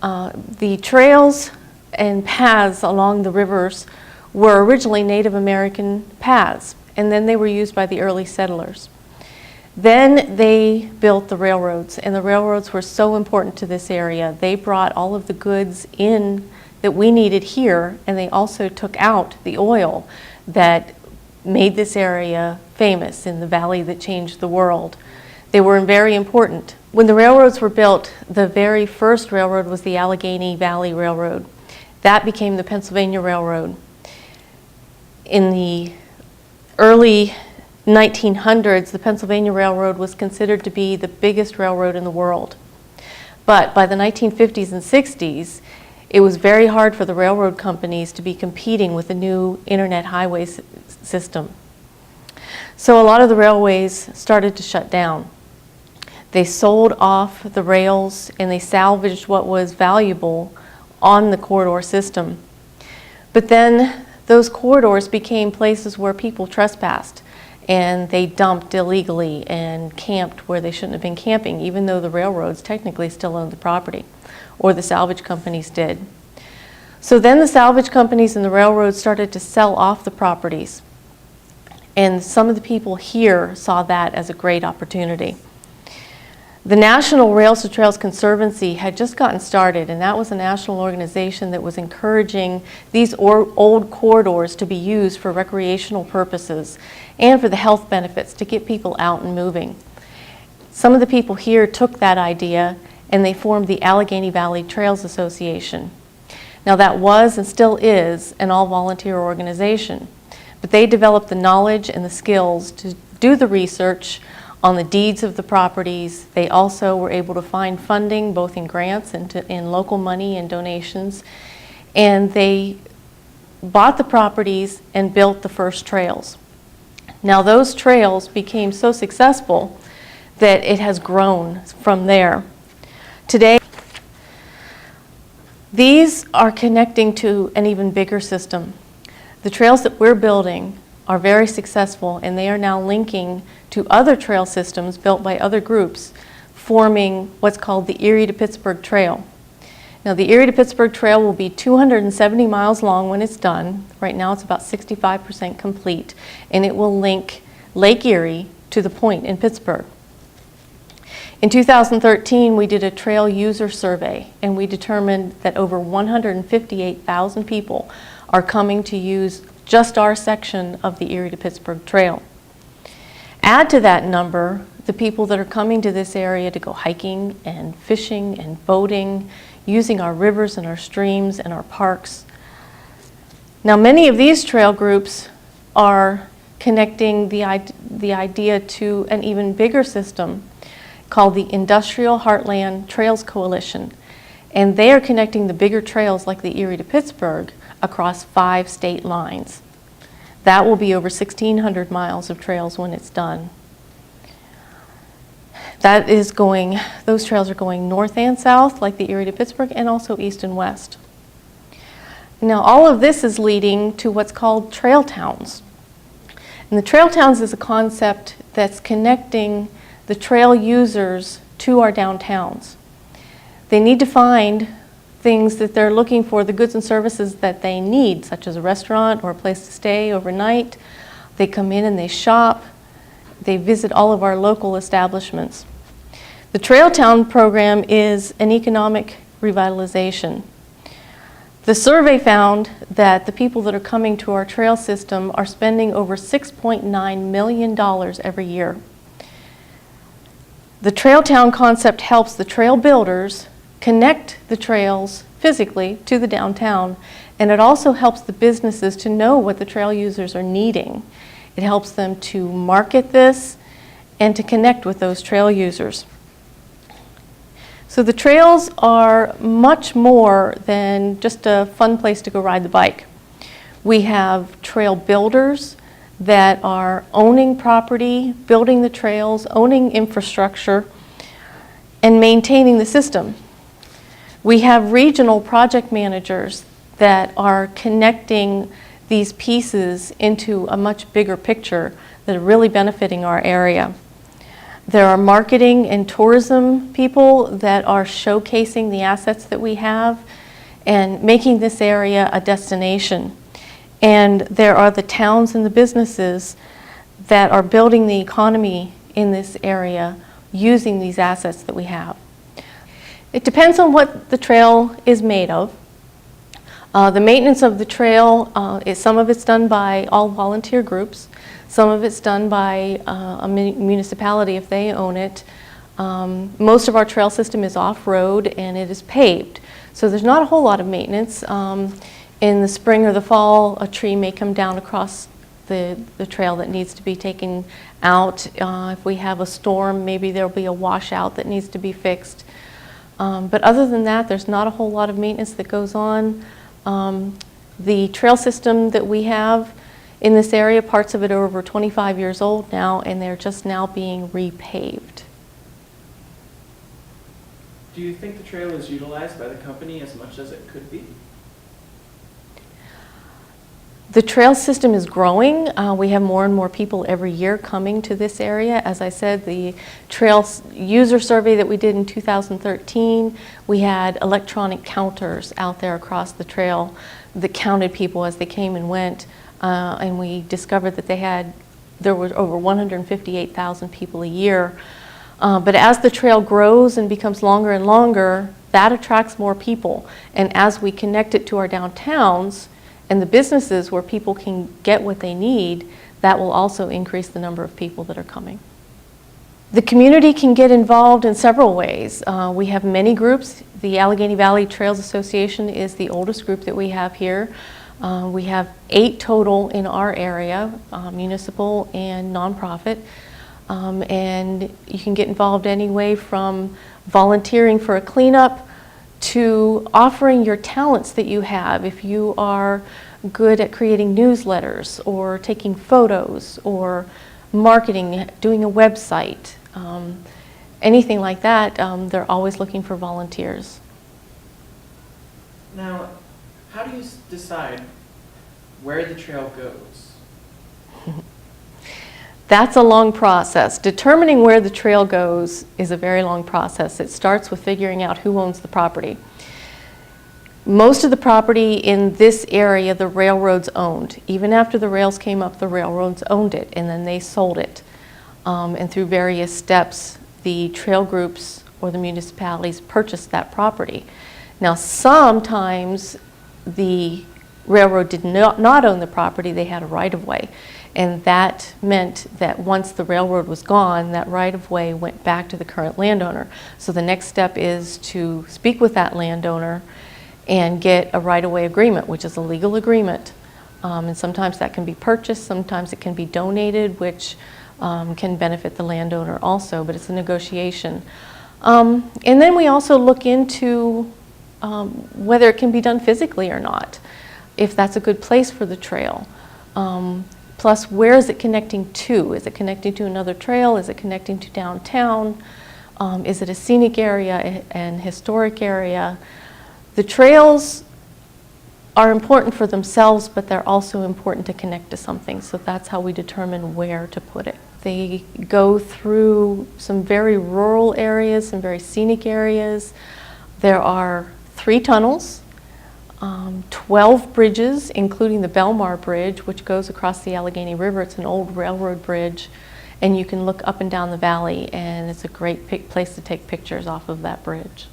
The trails and paths along the rivers were originally Native American paths, and then they were used by the early settlers. Then they built the railroads, and the railroads were so important to this area. They brought all of the goods in that we needed here, and they also took out the oil that made this area famous in the valley that changed the world. They were very important. When the railroads were built, the very first railroad was the Allegheny Valley Railroad. That became the Pennsylvania Railroad. In the early 1900s, the Pennsylvania Railroad was considered to be the biggest railroad in the world. But by the 1950s and 60s, it was very hard for the railroad companies to be competing with the new internet highway system. So a lot of the railways started to shut down. They sold off the rails and they salvaged what was valuable on the corridor system. But then those corridors became places where people trespassed, and they dumped illegally and camped where they shouldn't have been camping, even though the railroads technically still owned the property, or the salvage companies did. So then the salvage companies and the railroads started to sell off the properties. And some of the people here saw that as a great opportunity. The National Rails to Trails Conservancy had just gotten started, and that was a national organization that was encouraging these old corridors to be used for recreational purposes and for the health benefits to get people out and moving. Some of the people here took that idea and they formed the Allegheny Valley Trails Association. Now that was and still is an all-volunteer organization, but they developed the knowledge and the skills to do the research on the deeds of the properties. They also were able to find funding both in grants and in local money and donations. And they bought the properties and built the first trails. Now those trails became so successful that it has grown from there. Today, these are connecting to an even bigger system. The trails that we're building are very successful, and they are now linking to other trail systems built by other groups, forming what's called the Erie to Pittsburgh Trail. Now the Erie to Pittsburgh Trail will be 270 miles long when it's done. Right now it's about 65% complete, and it will link Lake Erie to the point in Pittsburgh. In 2013, we did a trail user survey, and we determined that over 158,000 people are coming to use just our section of the Erie to Pittsburgh Trail. Add to that number the people that are coming to this area to go hiking and fishing and boating, using our rivers and our streams and our parks. Now many of these trail groups are connecting the idea to an even bigger system called the Industrial Heartland Trails Coalition. And they are connecting the bigger trails like the Erie to Pittsburgh across 5 state lines. That will be over 1,600 miles of trails when it's done. Those trails are going north and south like the Erie to Pittsburgh, and also east and west. Now all of this is leading to what's called trail towns. And the trail towns is a concept that's connecting the trail users to our downtowns. They need to find things that they're looking for, the goods and services that they need, such as a restaurant or a place to stay overnight. They come in and they shop. They visit all of our local establishments. The Trail Town program is an economic revitalization. The survey found that the people that are coming to our trail system are spending over $6.9 million every year. The Trail Town concept helps the trail builders connect the trails physically to the downtown, and it also helps the businesses to know what the trail users are needing. It helps them to market this and to connect with those trail users. So the trails are much more than just a fun place to go ride the bike. We have trail builders that are owning property, building the trails, owning infrastructure, and maintaining the system. We have regional project managers that are connecting these pieces into a much bigger picture that are really benefiting our area. There are marketing and tourism people that are showcasing the assets that we have and making this area a destination. And there are the towns and the businesses that are building the economy in this area using these assets that we have. It depends on what the trail is made of. The maintenance of the trail, some of it's done by all volunteer groups. Some of it's done by a municipality if they own it. Most of our trail system is off-road and it is paved. So there's not a whole lot of maintenance. In the spring or the fall, a tree may come down across the trail that needs to be taken out. If we have a storm, maybe there'll be a washout that needs to be fixed. But other than that, there's not a whole lot of maintenance that goes on. The trail system that we have in this area, parts of it are over 25 years old now, and they're just now being repaved. Do you think the trail is utilized by the company as much as it could be? The trail system is growing. We have more and more people every year coming to this area. As I said, the trail user survey that we did in 2013, we had electronic counters out there across the trail that counted people as they came and went. And we discovered that there were over 158,000 people a year. But as the trail grows and becomes longer and longer, that attracts more people. And as we connect it to our downtowns, and the businesses where people can get what they need, that will also increase the number of people that are coming. The community can get involved in several ways. We have many groups. The Allegheny Valley Trails Association is the oldest group that we have here. We have 8 total in our area, municipal and nonprofit. And you can get involved anyway from volunteering for a cleanup to offering your talents that you have. If you are good at creating newsletters or taking photos or marketing, doing a website, anything like that, they're always looking for volunteers. Now, how do you decide where the trail goes? That's a long process. Determining where the trail goes is a very long process. It starts with figuring out who owns the property. Most of the property in this area, the railroads owned. Even after the rails came up, the railroads owned it, and then they sold it. And through various steps, the trail groups or the municipalities purchased that property. Now, sometimes the railroad did not own the property, they had a right-of-way. And that meant that once the railroad was gone, that right-of-way went back to the current landowner. So the next step is to speak with that landowner and get a right-of-way agreement, which is a legal agreement. And sometimes that can be purchased, sometimes it can be donated, which can benefit the landowner also, but it's a negotiation. And then we also look into whether it can be done physically or not, if that's a good place for the trail. Plus, where is it connecting to? Is it connecting to another trail? Is it connecting to downtown? Is it a scenic area, an historic area? The trails are important for themselves, but they're also important to connect to something. So that's how we determine where to put it. They go through some very rural areas, some very scenic areas. There are 3 tunnels. 12 bridges, including the Belmar Bridge, which goes across the Allegheny River. It's an old railroad bridge, and you can look up and down the valley, and it's a great place to take pictures off of that bridge.